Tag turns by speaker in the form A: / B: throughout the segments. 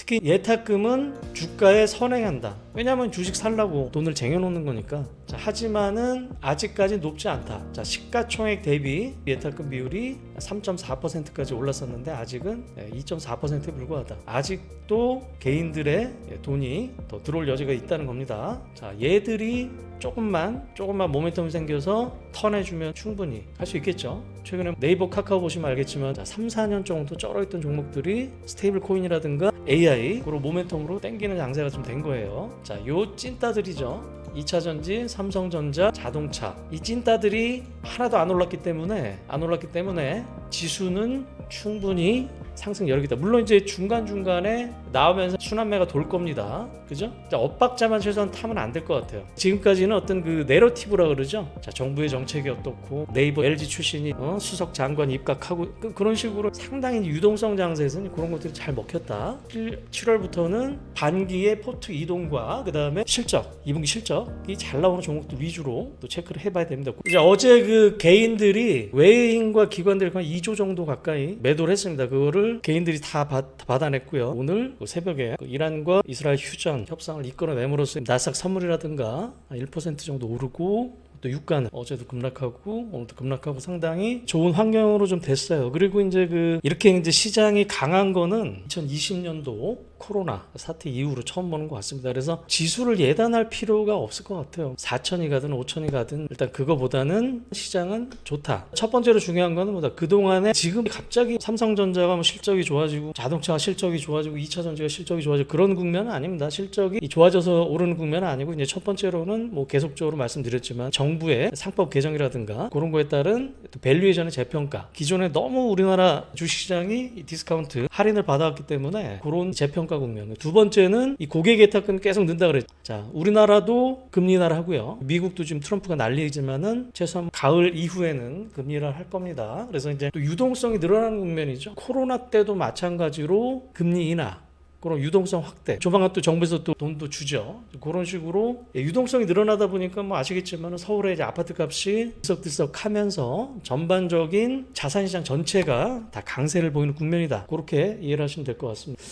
A: 특히 예탁금은 주가에 선행한다. 왜냐하면 주식 살라고 돈을 쟁여놓는 거니까. 자, 하지만은 아직까지 높지 않다. 자, 시가총액 대비 예탁금 비율이 3.4%까지 올랐었는데 아직은 2.4%에 불과하다. 아직도 개인들의 돈이 더 들어올 여지가 있다는 겁니다. 자, 얘들이 조금만 모멘텀이 생겨서 턴해주면 충분히 할 수 있겠죠. 최근에 네이버 카카오 보시면 알겠지만 3, 4년 정도 쩔어있던 종목들이 스테이블 코인이라든가 AI로 모멘텀으로 땡기는 양세가 좀 된 거예요. 자, 요 찐따들이죠. 2차전지, 삼성전자, 자동차, 이 찐따들이 하나도 안 올랐기 때문에 지수는 충분히 상승 여력이다. 물론 이제 중간중간에 나오면서 순환매가 돌 겁니다. 그죠? 엇박자만 최소한 타면 안 될 것 같아요. 지금까지는 어떤 그 내러티브라 그러죠. 자, 정부의 정책이 어떻고 네이버 LG 출신이 수석 장관 입각하고 그런 식으로 상당히 유동성 장세에서는 그런 것들이 잘 먹혔다. 7월부터는 반기의 포트 이동과 그 다음에 실적, 2분기 실적이 잘 나오는 종목들 위주로 또 체크를 해봐야 됩니다. 이제 어제 그 개인들이 외인과 기관들이 한 2조 정도 가까이 매도를 했습니다. 그거를 개인들이 다 받아냈고요. 오늘 새벽에 이란과 이스라엘 휴전 협상을 이끌어냄으로써 나스닥 선물이라든가 1% 정도 오르고 또 유가는 어제도 급락하고 오늘도 급락하고 상당히 좋은 환경으로 좀 됐어요. 그리고 이제 이렇게 이제 시장이 강한 거는 2020년도 코로나 사태 이후로 처음 보는 것 같습니다. 그래서 지수를 예단할 필요가 없을 것 같아요. 4천이 가든 5천이 가든 일단 그거보다는 시장은 좋다. 첫 번째로 중요한 거는 뭐다? 그동안에 지금 갑자기 삼성전자가 뭐 실적이 좋아지고 자동차가 실적이 좋아지고 2차전지가 실적이 좋아지고 그런 국면은 아닙니다. 실적이 좋아져서 오르는 국면은 아니고 이제 첫 번째로는 뭐 계속적으로 말씀드렸지만 정부의 상법 개정이라든가 그런 거에 따른 밸류에이션의 재평가. 기존에 너무 우리나라 주식시장이 디스카운트 할인을 받아왔기 때문에 그런 재평가 국면. 두 번째는 이 고객 예탁금 계속 는다 그랬죠. 자, 우리나라도 금리 인하를 하고요. 미국도 지금 트럼프가 난리지만은 최소한 가을 이후에는 금리 인하를 할 겁니다. 그래서 이제 또 유동성이 늘어나는 국면이죠. 코로나 때도 마찬가지로 금리 인하. 그런 유동성 확대. 조만간 또 정부에서 또 돈도 주죠. 그런 식으로 유동성이 늘어나다 보니까 뭐 아시겠지만 서울의 이제 아파트 값이 들썩들썩하면서 전반적인 자산시장 전체가 다 강세를 보이는 국면이다. 그렇게 이해를 하시면 될 것 같습니다.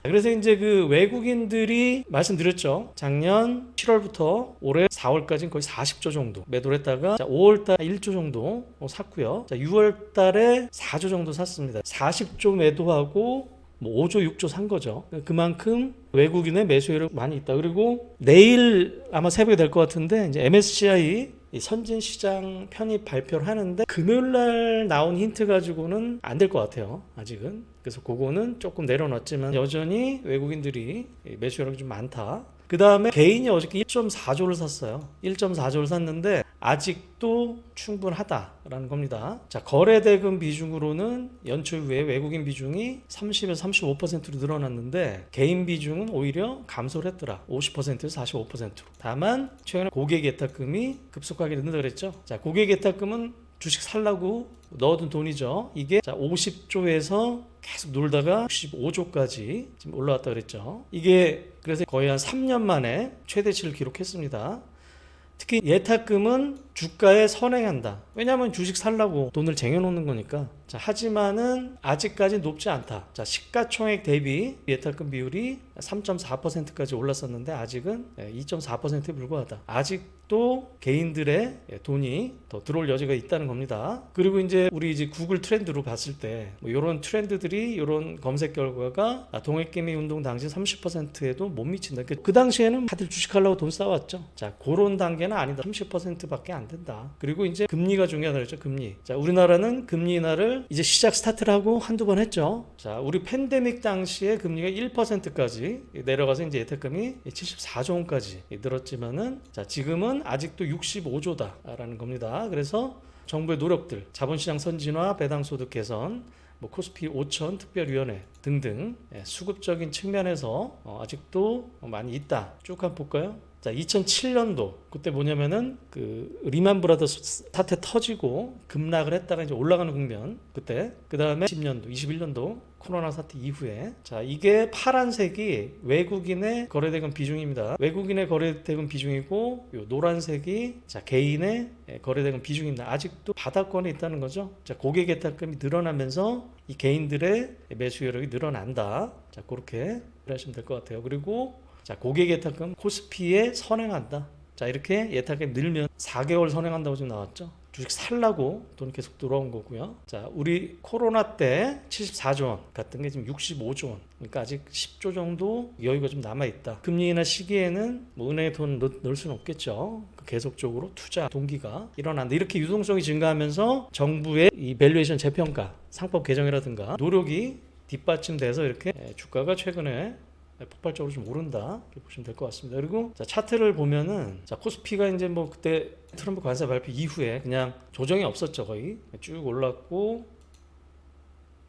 A: 그래서 이제 그 외국인들이 말씀드렸죠. 작년 7월부터 올해 4월까지는 거의 40조 정도 매도를 했다가 5월달 1조 정도 샀고요. 6월달에 4조 정도 샀습니다. 40조 매도하고 뭐 5조, 6조 산 거죠. 그만큼 외국인의 매수율이 많이 있다. 그리고 내일 아마 새벽에 될 것 같은데 이제 MSCI 선진 시장 편입 발표를 하는데 금요일날 나온 힌트 가지고는 안 될 것 같아요. 아직은. 그래서 그거는 조금 내려놨지만 여전히 외국인들이 매수율이 좀 많다. 그 다음에 개인이 어저께 1.4조를 샀어요. 1.4조를 샀는데 아직도 충분하다라는 겁니다. 자, 거래대금 비중으로는 연초 후에 외국인 비중이 30에서 35%로 늘어났는데 개인 비중은 오히려 감소를 했더라. 50%에서 45%로. 다만 최근에 고객 예탁금이 급속하게 는다 그랬죠. 자, 고객 예탁금은 주식 살라고 넣어둔 돈이죠. 이게 50조에서 계속 놀다가 65조까지 지금 올라왔다 그랬죠. 이게 그래서 거의 한 3년 만에 최대치를 기록했습니다. 특히 예탁금은 주가에 선행한다. 왜냐하면 주식 살라고 돈을 쟁여놓는 거니까. 자, 하지만은 아직까지 높지 않다. 자, 시가총액 대비 예탁금 비율이 3.4%까지 올랐었는데 아직은 2.4%에 불과하다. 아직도 개인들의 돈이 더 들어올 여지가 있다는 겁니다. 그리고 이제 우리 이제 구글 트렌드로 봤을 때 뭐 이런 트렌드들이 이런 검색 결과가 동행개미 운동 당시 30%에도 못 미친다. 그 당시에는 다들 주식하려고 돈 쌓았죠. 자, 그런 단계는 아니다. 30%밖에 안 된다. 그리고 이제 금리가 중요하다 그랬죠. 금리. 자, 우리나라는 금리 인하를 이제 시작 스타트를 하고 한두 번 했죠. 자, 우리 팬데믹 당시에 금리가 1%까지 내려가서 이제 예탁금이 74조 원까지 늘었지만은 자, 지금은 아직도 65조다라는 겁니다. 그래서 정부의 노력들, 자본시장 선진화, 배당소득 개선, 뭐 코스피 5천 특별위원회 등등 수급적인 측면에서 아직도 많이 있다. 쭉 한번 볼까요? 자, 2007년도 그때 뭐냐면은 그 리만 브라더스 사태 터지고 급락을 했다가 이제 올라가는 국면 그때 그 다음에 10년도, 21년도 코로나 사태 이후에 자 이게 파란색이 외국인의 거래대금 비중입니다. 외국인의 거래대금 비중이고 요 노란색이 자 개인의 거래대금 비중입니다. 아직도 바닥권에 있다는 거죠. 자 고객 예탁금이 늘어나면서 이 개인들의 매수 여력이 늘어난다. 자 그렇게 하시면 될 것 같아요. 그리고 자 고객 예탁금 코스피에 선행한다. 자 이렇게 예탁금이 늘면 4개월 선행한다고 지금 나왔죠. 주식 살라고 돈 계속 들어온 거고요. 자 우리 코로나 때 74조 원 같은 게 지금 65조 원. 그러니까 아직 10조 정도 여유가 좀 남아 있다. 금리 인하 시기에는 뭐 은행에 돈 넣을 수는 없겠죠. 계속적으로 투자 동기가 일어난다. 이렇게 유동성이 증가하면서 정부의 이 밸류에이션 재평가, 상법 개정이라든가 노력이 뒷받침돼서 이렇게 주가가 최근에 폭발적으로 좀 오른다 이렇게 보시면 될 것 같습니다. 그리고 자, 차트를 보면은 자, 코스피가 이제 뭐 그때 트럼프 관세 발표 이후에 그냥 조정이 없었죠. 거의 쭉 올랐고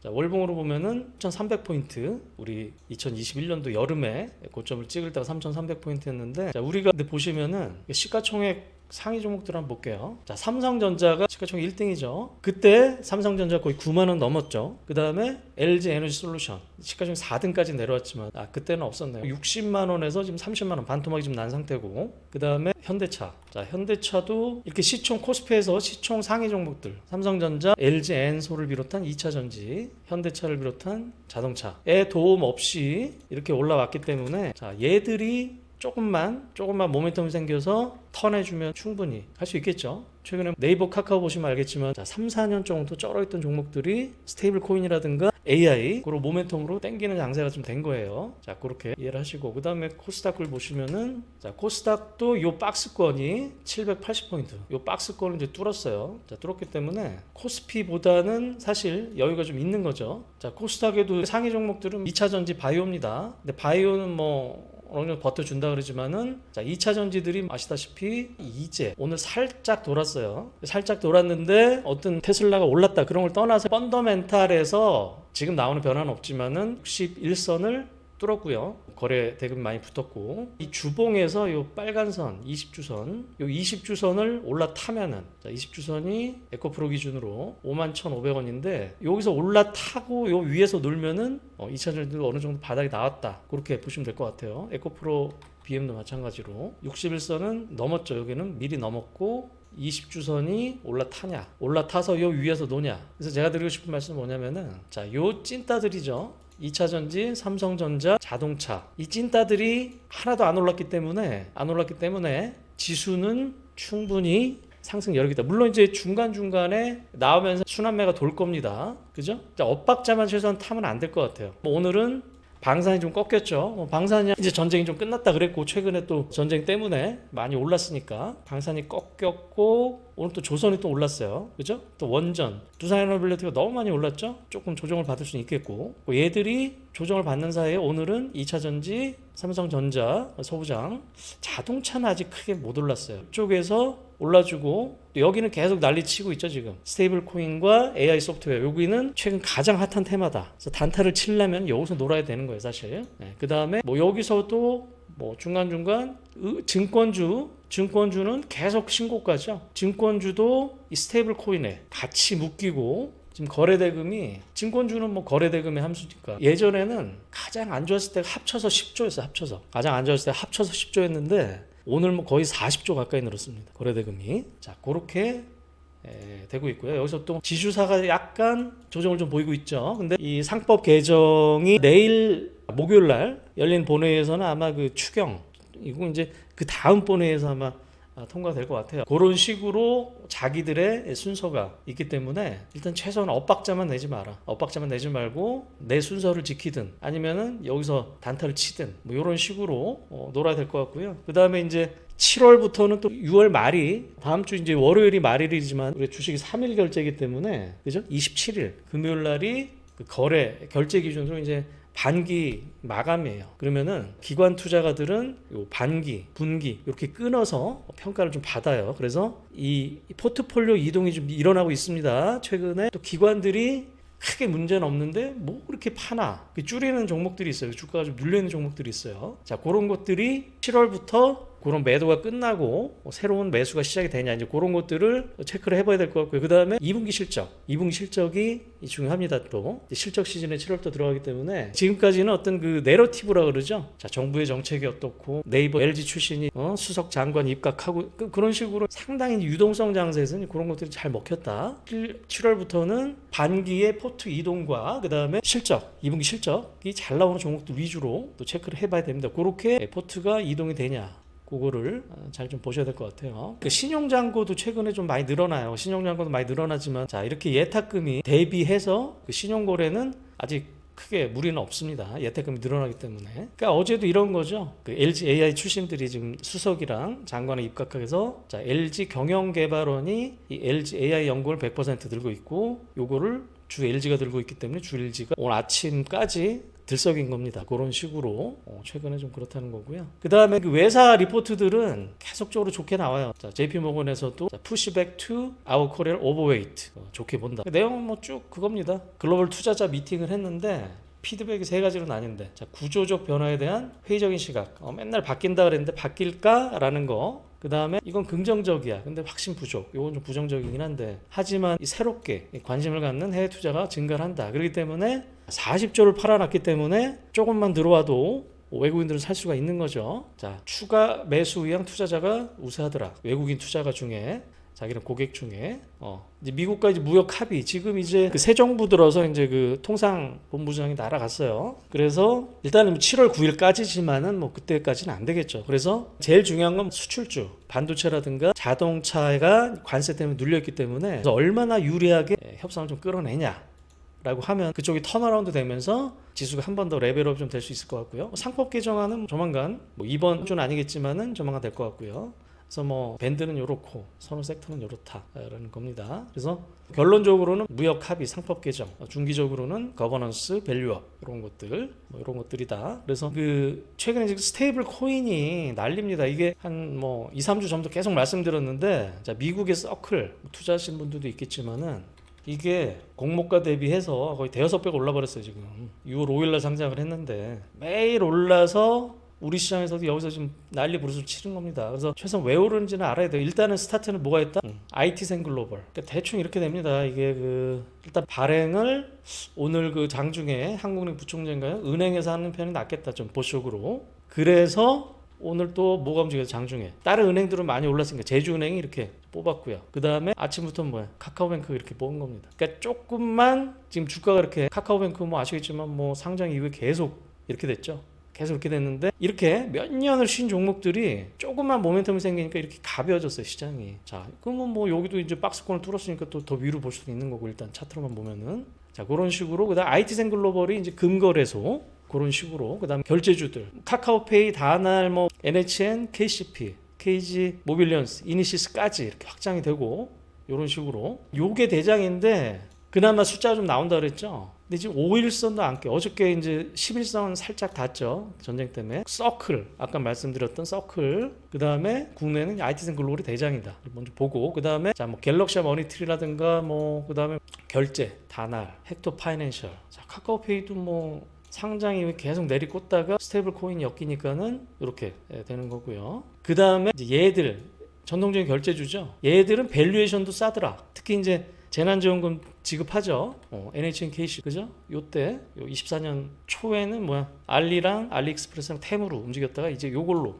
A: 자, 월봉으로 보면은 3,300포인트 우리 2021년도 여름에 고점을 찍을 때가 3,300포인트였는데 자, 우리가 근데 보시면은 시가총액 상위 종목들 한번 볼게요. 자, 삼성전자가 시가총액 1등이죠. 그때 삼성전자 거의 9만 원 넘었죠. 그 다음에 LG 에너지 솔루션 시가총액 4등까지 내려왔지만 그때는 없었네요. 60만 원에서 지금 30만 원 반토막이 좀 난 상태고 그 다음에 현대차. 자, 현대차도 이렇게 시총 코스피에서 시총 상위 종목들 삼성전자, LG 엔솔을 비롯한 2차 전지, 현대차를 비롯한 자동차에 도움 없이 이렇게 올라왔기 때문에 자, 얘들이 조금만 모멘텀이 생겨서 턴해주면 충분히 할 수 있겠죠. 최근에 네이버 카카오 보시면 알겠지만 자, 3, 4년 정도 쩔어있던 종목들이 스테이블 코인이라든가 AI 그리고 모멘텀으로 땡기는 양세가 좀 된 거예요. 자 그렇게 이해를 하시고 그 다음에 코스닥을 보시면은 자 코스닥도 요 박스권이 780포인트 요 박스권을 이제 뚫었어요. 자 뚫었기 때문에 코스피보다는 사실 여유가 좀 있는 거죠. 자 코스닥에도 상위 종목들은 2차 전지 바이오입니다. 근데 바이오는 뭐 어느 정도 버텨준다 그러지만은 자 2차 전지들이 아시다시피 이제 오늘 살짝 돌았어요. 살짝 돌았는데 어떤 테슬라가 올랐다 그런 걸 떠나서 펀더멘탈에서 지금 나오는 변화는 없지만은 61선을 뚫었고요. 거래 대금이 많이 붙었고 이 주봉에서 요 빨간 선 20주선 요 20주선을 올라타면은 자 20주선이 에코프로 기준으로 51,500원인데 여기서 올라타고 요 위에서 놀면은 2차 전지도 어느 정도 바닥이 나왔다 그렇게 보시면 될 것 같아요. 에코프로 BM도 마찬가지로 61선은 넘었죠. 여기는 미리 넘었고 20주선이 올라타서 요 위에서 노냐. 그래서 제가 드리고 싶은 말씀은 뭐냐면은 자 요 찐따들이죠. 2차 전지, 삼성전자, 자동차 이 찐따들이 하나도 안 올랐기 때문에 지수는 충분히 상승 여력이다. 물론 이제 중간중간에 나오면서 순환매가 돌 겁니다. 그죠? 엇박자만 최소한 타면 안 될 것 같아요. 뭐 오늘은 방산이 좀 꺾였죠. 방산이 이제 전쟁이 좀 끝났다 그랬고 최근에 또 전쟁 때문에 많이 올랐으니까 방산이 꺾였고 오늘 또 조선이 또 올랐어요. 그죠? 또 원전, 두산에너빌리티가 너무 많이 올랐죠. 조금 조정을 받을 수는 있겠고 얘들이 조정을 받는 사이에 오늘은 2차 전지, 삼성전자, 소부장, 자동차는 아직 크게 못 올랐어요. 이쪽에서 올라주고 여기는 계속 난리치고 있죠. 지금 스테이블 코인과 AI 소프트웨어 여기는 최근 가장 핫한 테마다. 그래서 단타를 치려면 여기서 놀아야 되는 거예요 사실. 그 다음에 뭐 여기서도 뭐 중간중간 증권주는 계속 신고가죠. 증권주도 이 스테이블 코인에 같이 묶이고 지금 거래대금이 증권주는 뭐 거래대금의 함수니까 예전에는 가장 안 좋았을 때가 합쳐서 10조였어요. 가장 안 좋았을 때 합쳐서 10조였는데 오늘 뭐 거의 40조 가까이 늘었습니다. 거래대금이. 자, 그렇게 되고 있고요. 여기서 또 지주사가 약간 조정을 좀 보이고 있죠. 근데 이 상법 개정이 내일 목요일 날 열린 본회의에서는 아마 그 추경 이거 이제 그 다음 본회의에서 아마 통과될 것 같아요. 그런 식으로 자기들의 순서가 있기 때문에 일단 최소한 엇박자만 내지 마라. 엇박자만 내지 말고 내 순서를 지키든 아니면은 여기서 단타를 치든 뭐 이런 식으로 놀아야 될 것 같고요. 그 다음에 이제 7월부터는 또 6월 말이 다음 주 이제 월요일이 말일이지만 우리 주식이 3일 결제이기 때문에 그죠? 27일 금요일 날이 그 거래 결제 기준으로 이제 반기 마감이에요. 그러면은 기관 투자가들은 요 반기, 분기 이렇게 끊어서 평가를 좀 받아요. 그래서 이 포트폴리오 이동이 좀 일어나고 있습니다. 최근에 또 기관들이 크게 문제는 없는데 뭐 그렇게 파나 줄이는 종목들이 있어요. 주가가 좀 눌려있는 종목들이 있어요. 자, 그런 것들이 7월부터 그런 매도가 끝나고 새로운 매수가 시작이 되냐 이제 그런 것들을 체크를 해봐야 될 것 같고요. 그 다음에 2분기 실적이 중요합니다. 또 실적 시즌에 7월부터 들어가기 때문에 지금까지는 어떤 그 내러티브라 그러죠. 자, 정부의 정책이 어떻고 네이버 LG 출신이 수석 장관 입각하고 그런 식으로 상당히 유동성 장세에서는 그런 것들이 잘 먹혔다. 7월부터는 반기의 포트 이동과 그 다음에 실적 2분기 실적이 잘 나오는 종목들 위주로 또 체크를 해봐야 됩니다. 그렇게 포트가 이동이 되냐 그거를 잘 좀 보셔야 될 것 같아요. 그 신용잔고도 최근에 좀 많이 늘어나요. 신용잔고도 많이 늘어나지만 자 이렇게 예탁금이 대비해서 그 신용거래는 아직 크게 무리는 없습니다. 예탁금이 늘어나기 때문에. 그러니까 어제도 이런 거죠. 그 LG AI 출신들이 지금 수석이랑 장관에 입각해서 자 LG 경영개발원이 이 LG AI 연구를 100% 들고 있고 요거를 주 LG가 들고 있기 때문에 주 LG가 오늘 아침까지 들썩인 겁니다. 그런 식으로 최근에 좀 그렇다는 거고요. 그 다음에 그 외사 리포트들은 계속적으로 좋게 나와요. 자, JP모건에서도 pushback to our Korean overweight 좋게 본다. 내용은 뭐 쭉 그겁니다. 글로벌 투자자 미팅을 했는데 피드백이 세 가지로 나뉜데 자, 구조적 변화에 대한 회의적인 시각 맨날 바뀐다 그랬는데 바뀔까라는 거 그 다음에 이건 긍정적이야 근데 확신 부족 이건 좀 부정적이긴 한데 하지만 이 새롭게 관심을 갖는 해외 투자가 증가를 한다 그렇기 때문에 40조를 팔아놨기 때문에 조금만 들어와도 외국인들은 살 수가 있는 거죠. 자 추가 매수 의향 투자자가 우세하더라. 외국인 투자가 중에 자기는 고객 중에 이제 미국과 이제 무역 합의 지금 이제 그 새 정부 들어서 이제 그 통상본부장이 날아갔어요. 그래서 일단은 7월 9일까지지만은 뭐 그때까지는 안 되겠죠. 그래서 제일 중요한 건 수출주 반도체라든가 자동차가 관세 때문에 눌렸기 때문에 그래서 얼마나 유리하게 협상을 좀 끌어내냐. 라고 하면 그쪽이 턴어라운드 되면서 지수가 한 번 더 레벨업 좀 될 수 있을 것 같고요. 상법 개정안은 조만간 뭐 이번 주는 아니겠지만은 조만간 될 것 같고요. 그래서 뭐 밴드는 요렇고 선호 섹터는 요렇다라는 겁니다. 그래서 결론적으로는 무역 합의, 상법 개정, 중기적으로는 거버넌스, 밸류업 이런 것들, 뭐 이런 것들이다. 그래서 그 최근에 지금 스테이블 코인이 난립니다. 이게 한 뭐 2, 3주 전부터 계속 말씀드렸는데, 자 미국의 서클 투자하신 분들도 있겠지만은 이게 공모가 대비해서 거의 대여섯 배가 올라버렸어요. 지금 6월 5일날 상장을 했는데 매일 올라서 우리 시장에서도 여기서 지금 난리 부르스를 치는 겁니다. 그래서 최소한 왜 오르는지는 알아야 돼요. 일단은 스타트는 뭐가 있다? IT생 글로벌. 그러니까 대충 이렇게 됩니다. 이게 그 일단 발행을 오늘 그 장중에 한국은행 부총재인가요? 은행에서 하는 편이 낫겠다. 좀 보수적으로. 그래서 오늘 또 뭐가 움직여서 장중에 다른 은행들은 많이 올랐으니까 제주은행이 이렇게 뽑았고요. 그 다음에 아침부터 뭐야 카카오뱅크 이렇게 뽑은 겁니다. 그러니까 조금만 지금 주가가 이렇게 카카오뱅크 뭐 아시겠지만 뭐 상장 이후에 계속 이렇게 됐죠. 계속 이렇게 됐는데 이렇게 몇 년을 쉰 종목들이 조금만 모멘텀이 생기니까 이렇게 가벼워졌어요 시장이. 자 그러면 뭐 여기도 이제 박스권을 뚫었으니까 또 더 위로 볼 수도 있는 거고 일단 차트로만 보면은 자 그런 식으로 그다음 IT생 글로벌이 이제 금거래소 그런 식으로 그다음 결제주들 카카오페이, 다날, 뭐 NHN, KCP, KG, 모빌리언스, 이니시스까지 이렇게 확장이 되고 이런 식으로 요게 대장인데 그나마 숫자가 좀 나온다 그랬죠. 근데 지금 5일선도 안 깨. 어저께 이제 11선 살짝 닿죠. 전쟁 때문에. 서클 아까 말씀드렸던 서클 그 다음에 국내는 IT생 글로벌이 대장이다. 먼저 보고 그 다음에 자 뭐 갤럭시 머니트리라든가 뭐 그 다음에 결제, 다날, 헥토 파이낸셜 자 카카오페이도 뭐 상장이 계속 내리꽂다가 스테이블 코인이 엮이니까는 이렇게 되는 거고요. 그 다음에 이제 얘들 전통적인 결제주죠. 얘들은 밸류에이션도 싸더라. 특히 이제 재난지원금 지급하죠. NHN KC 그죠? 요때 24년 초에는 뭐야 알리랑 알리익스프레스랑 템으로 움직였다가 이제 요걸로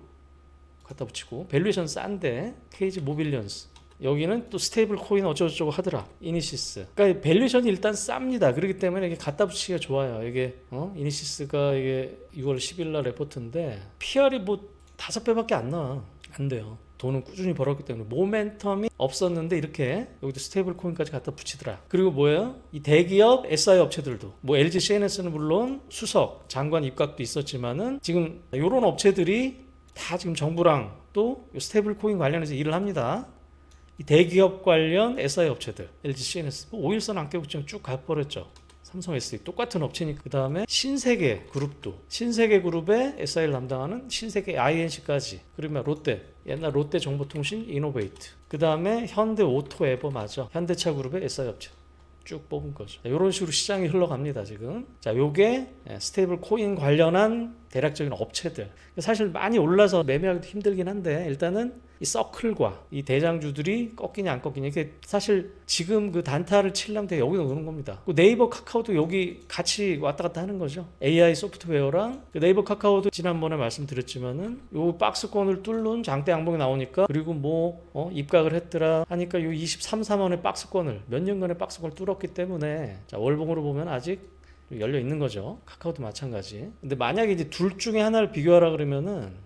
A: 갖다 붙이고 밸류에이션 싼데 KG 모빌리언스 여기는 또 스테이블 코인 어쩌고저쩌고 하더라. 이니시스. 그러니까 밸류에이션이 일단 쌉니다. 그렇기 때문에 이게 갖다 붙이기가 좋아요. 이게 이니시스가 이게 6월 10일 날 레포트인데 PR이 뭐 5배밖에 안 나와. 안 돼요. 돈은 꾸준히 벌었기 때문에 모멘텀이 없었는데 이렇게 여기도 스테이블 코인까지 갖다 붙이더라. 그리고 뭐예요? 이 대기업 SI 업체들도 뭐 LG CNS는 물론 수석 장관 입각도 있었지만은 지금 이런 업체들이 다 지금 정부랑 또 스테이블 코인 관련해서 일을 합니다. 이 대기업 관련 SI 업체들 LG CNS 5일선 안 깨고 쭉 가버렸죠. 삼성 SE 똑같은 업체니까. 그 다음에 신세계 그룹도 신세계 그룹의 SI를 담당하는 신세계 INC까지 그러면 롯데 옛날 롯데정보통신 이노베이트 그 다음에 현대오토에버 맞아 현대차 그룹의 SI 업체 쭉 뽑은 거죠. 자, 이런 식으로 시장이 흘러갑니다 지금. 자 요게 스테이블 코인 관련한 대략적인 업체들. 사실 많이 올라서 매매하기도 힘들긴 한데 일단은 이 서클과 이 대장주들이 꺾이냐 안 꺾이냐 이게 사실 지금 그 단타를 치려면 여기 오는 겁니다. 네이버 카카오도 여기 같이 왔다 갔다 하는 거죠. AI 소프트웨어랑 그 네이버 카카오도 지난번에 말씀드렸지만은 요 박스권을 뚫는 장대 양봉이 나오니까 그리고 입각을 했더라 하니까 요 23, 4만원의 박스권을 몇 년간의 박스권을 뚫었기 때문에 자, 월봉으로 보면 아직 열려 있는 거죠. 카카오도 마찬가지. 근데 만약에 이제 둘 중에 하나를 비교하라 그러면은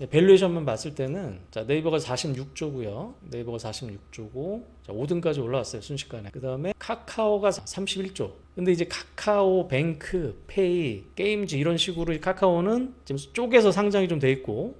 A: 밸류에이션만 봤을 때는 자, 네이버가 46조고요. 네이버가 46조고 자, 5등까지 올라왔어요. 순식간에. 그 다음에 카카오가 31조. 근데 이제 카카오, 뱅크, 페이, 게임즈 이런 식으로 카카오는 지금 쪼개서 상장이 좀 돼 있고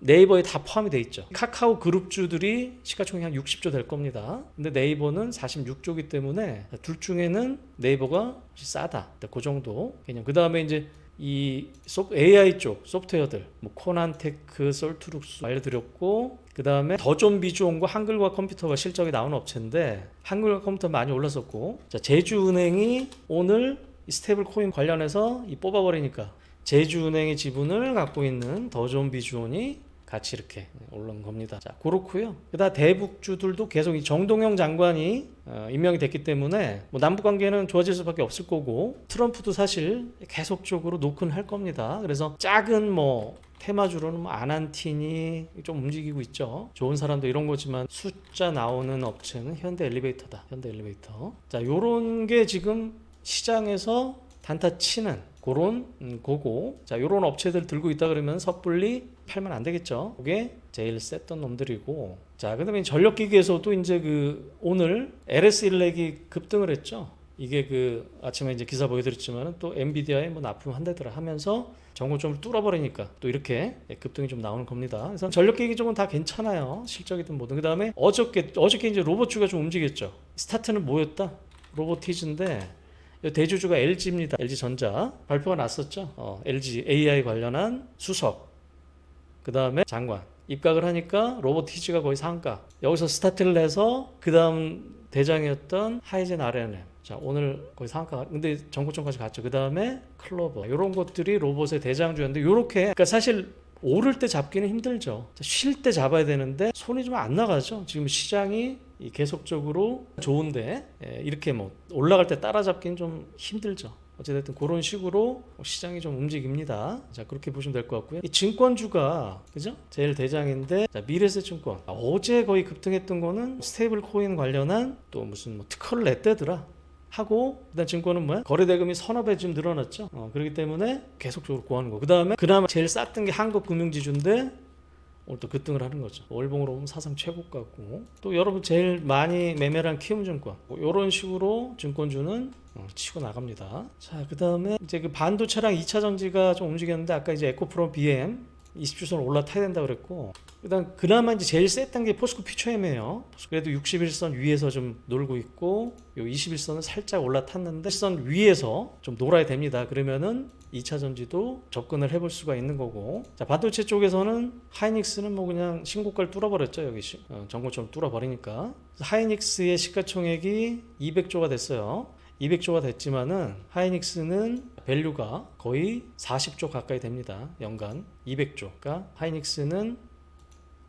A: 네이버에 다 포함이 돼 있죠. 카카오 그룹주들이 시가총액 한 60조 될 겁니다. 근데 네이버는 46조이기 때문에 둘 중에는 네이버가 싸다. 그 정도 개념. 그 다음에 이제 이 AI 쪽 소프트웨어들 코난테크, 솔트룩스 알려드렸고 그 다음에 더존비주온과 한글과 컴퓨터가 실적이 나오는 업체인데 한글과 컴퓨터 많이 올랐었고 자, 제주은행이 오늘 이 스테이블 코인 관련해서 뽑아버리니까 제주은행의 지분을 갖고 있는 더존비주온이 같이 이렇게 올라온 겁니다. 자, 그렇고요. 그다음 대북주들도 계속 이 정동영 장관이 임명이 됐기 때문에 남북 관계는 좋아질 수밖에 없을 거고 트럼프도 사실 계속적으로 노크할 겁니다. 그래서 작은 테마주로는 아난틴이 좀 움직이고 있죠. 좋은 사람도 이런 거지만 숫자 나오는 업체는 현대 엘리베이터다. 현대 엘리베이터. 자, 요런 게 지금 시장에서 단타 치는 그런 거고 자 요런 업체들 들고 있다 그러면 섣불리 팔면 안 되겠죠. 그게 제일 셌던 놈들이고 자 그다음에 전력기기에서도 이제 오늘 LS1렉이 급등을 했죠. 이게 아침에 이제 기사 보여드렸지만은 또 엔비디아에 납품한다더라 하면서 정고점을 뚫어버리니까 또 이렇게 급등이 좀 나오는 겁니다. 그래서 전력기기 쪽은 다 괜찮아요. 실적이든 뭐든. 그 다음에 어저께 이제 로봇주가 좀 움직였죠. 스타트는 뭐였다? 로보티즈인데 대주주가 LG입니다. LG전자 발표가 났었죠. LG AI 관련한 수석 그 다음에 장관 입각을 하니까 로보티즈가 거의 상가 여기서 스타트를 해서 그 다음 대장이었던 하이젠 RNM 자 오늘 거의 상가 근데 정고점까지 갔죠. 그 다음에 클로버 이런 것들이 로봇의 대장주였는데 요렇게 그러니까 사실 오를 때 잡기는 힘들죠. 쉴 때 잡아야 되는데 손이 좀 안 나가죠. 지금 시장이 계속적으로 좋은데 이렇게 올라갈 때 따라잡기는 좀 힘들죠. 어쨌든 그런 식으로 시장이 좀 움직입니다. 자 그렇게 보시면 될 것 같고요. 이 증권주가 그죠? 제일 대장인데 자, 미래에셋증권 어제 거의 급등했던 거는 스테이블 코인 관련한 또 무슨 특허를 냈대더라. 하고 그다음 증권은 뭐야? 거래대금이 서너 배 좀 늘어났죠. 그렇기 때문에 계속적으로 구하는 거. 그 다음에 그나마 제일 쌌던 게 한국금융지주인데 오늘 또 급등을 하는 거죠. 월봉으로 보면 사상 최고가고 또 여러분 제일 많이 매매를 한 키움증권 이런 식으로 증권주는 치고 나갑니다. 자 그다음에 이제 반도체랑 2차 전지가 좀 움직였는데 아까 이제 에코프로 BM 20주선 올라타야 된다 그랬고 그다음 그나마 이제 제일 셌던 게 포스코 퓨처엠이에요. 그래도 61선 위에서 좀 놀고 있고 요 21선은 살짝 올라탔는데 선 위에서 좀 놀아야 됩니다. 그러면은 2차 전지도 접근을 해볼 수가 있는 거고 자 반도체 쪽에서는 하이닉스는 그냥 신고가를 뚫어버렸죠. 여기 전고점 뚫어버리니까 하이닉스의 시가총액이 200조가 됐어요. 200조가 됐지만은 하이닉스는 밸류가 거의 40조 가까이 됩니다. 연간 200조. 그러니까 하이닉스는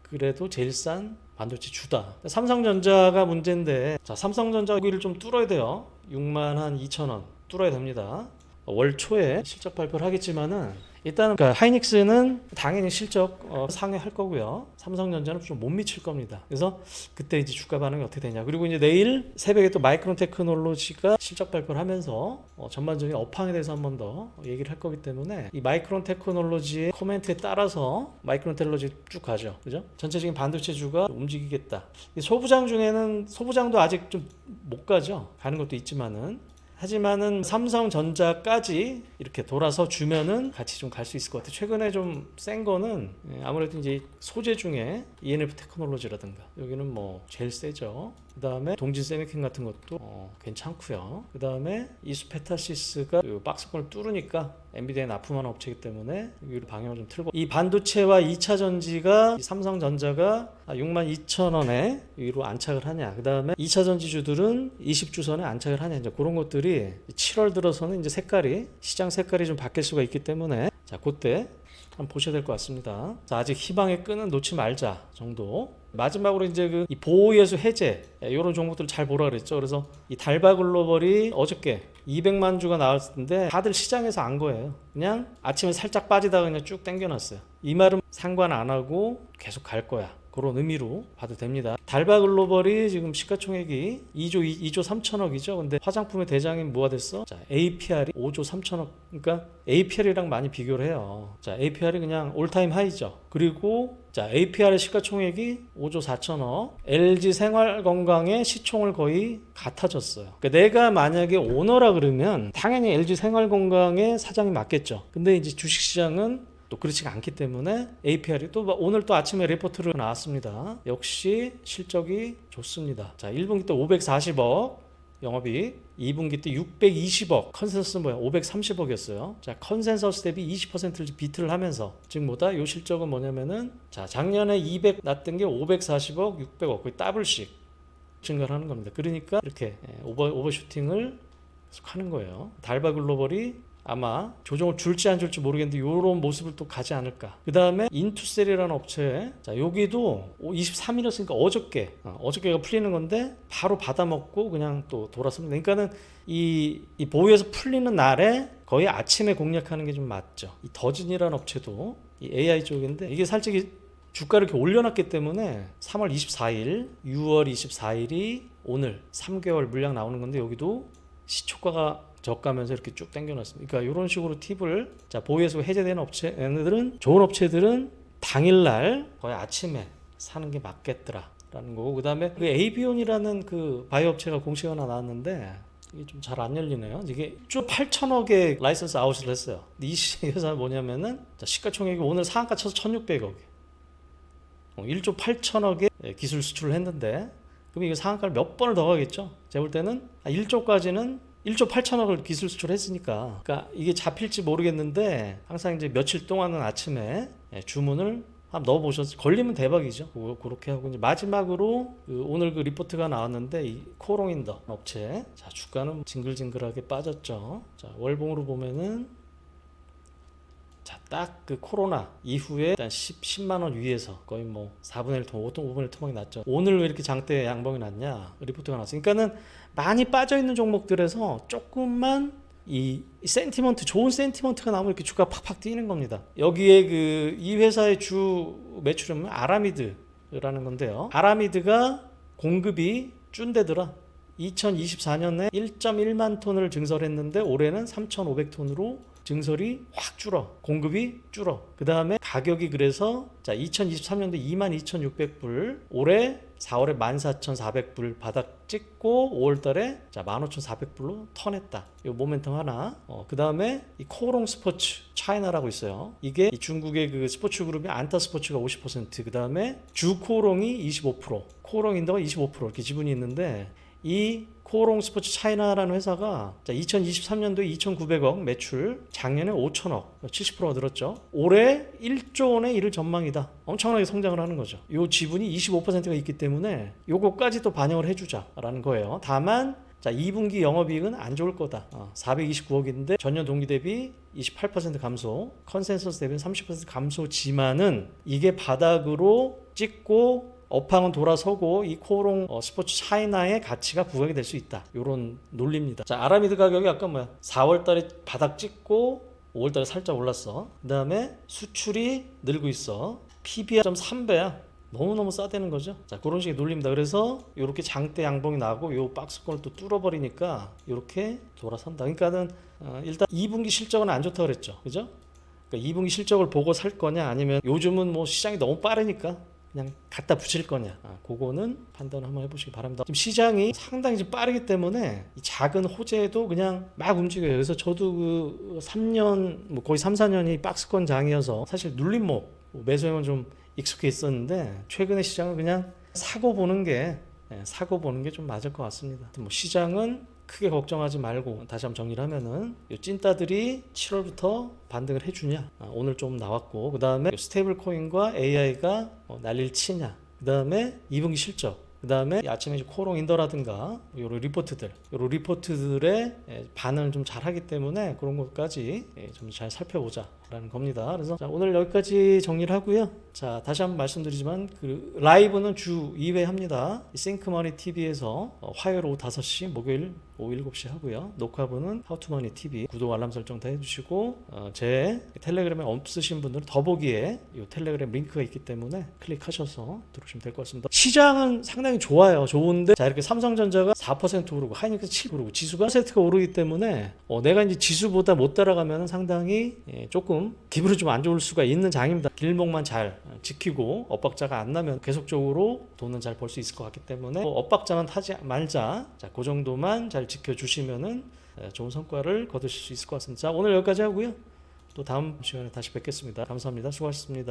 A: 그래도 제일 싼 반도체 주다. 삼성전자가 문제인데 자 삼성전자 여기를 좀 뚫어야 돼요. 6만 2천원 뚫어야 됩니다. 월 초에 실적 발표를 하겠지만은 일단은 하이닉스는 당연히 실적 상회할 거고요. 삼성전자는 좀 못 미칠 겁니다. 그래서 그때 이제 주가 반응이 어떻게 되냐. 그리고 이제 내일 새벽에 또 마이크론 테크놀로지가 실적 발표를 하면서 전반적인 업황에 대해서 한 번 더 얘기를 할 거기 때문에 이 마이크론 테크놀로지의 코멘트에 따라서 마이크론 테크놀로지 쭉 가죠. 그죠? 전체적인 반도체주가 움직이겠다. 소부장 중에는 소부장도 아직 좀 못 가죠. 가는 것도 있지만은 하지만은 삼성전자까지 이렇게 돌아서 주면은 같이 좀 갈 수 있을 것 같아요. 최근에 좀 센 거는 아무래도 이제 소재 중에 ENF 테크놀로지라든가 여기는 제일 세죠. 그다음에 동진 세미킨 같은 것도 괜찮고요. 그다음에 이수페타시스가 그 박스권을 뚫으니까 엔비디아에 납품하는 업체이기 때문에 여기로 방향을 좀 틀고, 이 반도체와 2차 전지가 삼성전자가 62,000원에 위로 안착을 하냐, 그다음에 2차 전지주들은 20주선에 안착을 하냐, 이제 그런 것들이 7월 들어서는 이제 시장 색깔이 좀 바뀔 수가 있기 때문에 자, 그때 한번 보셔야 될 것 같습니다. 자, 아직 희망의 끈은 놓지 말자 정도. 마지막으로 이제 이 보호예수 해제 이런 종목들 잘 보라 그랬죠. 그래서 이 달바 글로벌이 어저께 200만 주가 나왔을 텐데 다들 시장에서 안 거예요. 그냥 아침에 살짝 빠지다가 그냥 쭉 당겨놨어요. 이 말은 상관 안 하고 계속 갈 거야, 그런 의미로 봐도 됩니다. 달바 글로벌이 지금 시가총액이 2조 3천억이죠. 근데 화장품의 대장인 뭐가 됐어? 자, APR이 5조 3천억. 그러니까 APR이랑 많이 비교를 해요. 자, APR이 그냥 올타임 하이죠. 그리고 자, APR의 시가총액이 5조 4천억. LG 생활건강의 시총을 거의 같아졌어요. 그러니까 내가 만약에 오너라 그러면 당연히 LG 생활건강의 사장이 맞겠죠. 근데 이제 주식시장은 또 그렇지가 않기 때문에 APR이 또 오늘 또 아침에 리포트로 나왔습니다. 역시 실적이 좋습니다. 자, 1분기 때 540억 영업이익, 2분기 때 620억, 컨센서스 뭐야? 530억이었어요. 자, 컨센서스 대비 20%를 비트를 하면서, 즉 뭐다? 요 실적은 뭐냐면은, 자, 작년에 200 났던 게 540억, 600억, 거의 더블씩 증가를 하는 겁니다. 그러니까 이렇게 오버슈팅을 계속 하는 거예요. 달바 글로벌이 아마 조정을 줄지 안 줄지 모르겠는데 이런 모습을 또 가지 않을까. 그 다음에 인투셀이라는 업체, 자, 여기도 23일이었으니까 어저께가 풀리는 건데 바로 받아먹고 그냥 또 돌았습니다. 그러니까는 이 보유에서 풀리는 날에 거의 아침에 공략하는 게 좀 맞죠. 이 더진이라는 업체도 이 AI 쪽인데 이게 살짝이 주가를 이렇게 올려놨기 때문에 3월 24일, 6월 24일이 오늘 3개월 물량 나오는 건데 여기도 시초가가 저가면서 이렇게 쭉 당겨놨습니다. 그러니까 이런 식으로 팁을, 자, 보유에서 해제되는 업체들은, 좋은 업체들은 당일날 거의 아침에 사는 게 맞겠더라라는 거고, 그 다음에 그 에이비온이라는 그 바이오 업체가 공시가 하나 나왔는데 이게 좀 잘 안 열리네요. 이게 1조 8천억의 라이선스 아웃을 했어요. 이 회사는 뭐냐면은, 자, 시가총액이 오늘 상한가 쳐서 1,600억, 1조 8천억의 기술 수출을 했는데, 그럼 이거 상한가를 몇 번을 더 가겠죠? 제가 볼 때는 1조까지는 1조 8천억을 기술 수출했으니까, 그러니까 이게 잡힐지 모르겠는데 항상 이제 며칠 동안은 아침에 주문을 한번 넣어보셔서 걸리면 대박이죠. 그렇게 하고 이제 마지막으로 오늘 그 리포트가 나왔는데 이 코롱인더 업체, 자, 주가는 징글징글하게 빠졌죠. 자, 월봉으로 보면은, 자, 딱 그 코로나 이후에 일단 10만 원 위에서 거의 뭐 4분의 1 토막, 5분의 1 토막이 났죠. 오늘 왜 이렇게 장대 양봉이 났냐? 리포트가 나왔어요. 그러니까는 많이 빠져 있는 종목들에서 조금만 이 센티먼트, 좋은 센티먼트가 나오면 이렇게 주가 팍팍 뛰는 겁니다. 여기에 그 이 회사의 주 매출은 아라미드라는 건데요. 아라미드가 공급이 쭌데더라. 2024년에 1.1만 톤을 증설했는데 올해는 3,500톤으로 증설이 확 줄어, 공급이 줄어. 그 다음에 가격이 그래서, 자, 2023년도 22,600불, 올해 4월에 14,400불 바닥 찍고 5월달에 자 15,400불로 턴했다. 이 모멘텀 하나. 그 다음에 이 코롱 스포츠 차이나라고 있어요. 이게 이 중국의 그 스포츠 그룹이 안타 스포츠가 50%, 그 다음에 주 코롱이 25%, 코롱 인더가 25% 이렇게 지분이 있는데, 이 코롱 스포츠 차이나라는 회사가 2023년도에 2,900억 매출, 작년에 5,000억, 70%가 늘었죠. 올해 1조 원에 이를 전망이다. 엄청나게 성장을 하는 거죠. 요 지분이 25%가 있기 때문에 요거까지 또 반영을 해주자라는 거예요. 다만, 자, 2분기 영업이익은 안 좋을 거다. 429억인데 전년 동기 대비 28% 감소, 컨센서스 대비는 30% 감소지만은 이게 바닥으로 찍고 업황은 돌아서고 이 코롱 스포츠 차이나의 가치가 부각이 될 수 있다. 이런 논리입니다. 자, 아라미드 가격이 아까 4월 달에 바닥 찍고 5월 달에 살짝 올랐어. 그 다음에 수출이 늘고 있어. PBR 3배야. 너무너무 싸대는 거죠. 자, 그런 식의 논리입니다. 그래서 이렇게 장대 양봉이 나고 요 박스권을 또 뚫어버리니까 이렇게 돌아선다. 그러니까는 일단 2분기 실적은 안 좋다고 그랬죠. 그죠? 그러니까 2분기 실적을 보고 살 거냐, 아니면 요즘은 뭐 시장이 너무 빠르니까 그냥 갖다 붙일 거냐, 그거는 판단을 한번 해보시기 바랍니다. 지금 시장이 상당히 좀 빠르기 때문에 이 작은 호재도 그냥 막 움직여요. 그래서 저도 그 3년, 뭐 거의 3, 4년이 박스권 장이어서 사실 눌림목 매수형은 좀 익숙해 있었는데, 최근에 시장은 그냥 사고 보는 게 사고 보는 게 좀 맞을 것 같습니다. 뭐 시장은 크게 걱정하지 말고 다시 한번 정리를 하면은 이 찐따들이 7월부터 반등을 해주냐, 오늘 좀 나왔고, 그 다음에 스테이블 코인과 AI가 난리를 치냐, 그 다음에 2분기 실적, 그 다음에 아침에 코롱 인더라든가 요런 리포트들의 반응을 좀 잘하기 때문에 그런 것까지 좀 잘 살펴보자 라는 겁니다. 그래서 자, 오늘 여기까지 정리를 하고요. 자, 다시 한번 말씀드리지만 그 라이브는 주 2회 합니다. 싱크머니 TV에서 화요일 오후 5시, 목요일 오후 7시 하고요. 녹화분은 하우투머니 TV 구독 알람 설정 다 해주시고, 제 텔레그램에 없으신 분들은 더보기에 이 텔레그램 링크가 있기 때문에 클릭하셔서 들어오시면 될 것 같습니다. 시장은 상당히 좋아요. 좋은데 자, 이렇게 삼성전자가 4% 오르고 하이닉스 7% 오르고 지수가 7%가 오르기 때문에 내가 이제 지수보다 못 따라가면 상당히 조금 기분이 좀 안 좋을 수가 있는 장입니다. 길목만 잘 지키고 엇박자가 안 나면 계속적으로 돈은 잘 벌 수 있을 것 같기 때문에 엇박자만 타지 말자. 자, 그 정도만 잘 지켜주시면은 좋은 성과를 거두실 수 있을 것 같습니다. 자, 오늘 여기까지 하고요. 또 다음 시간에 다시 뵙겠습니다. 감사합니다. 수고하셨습니다.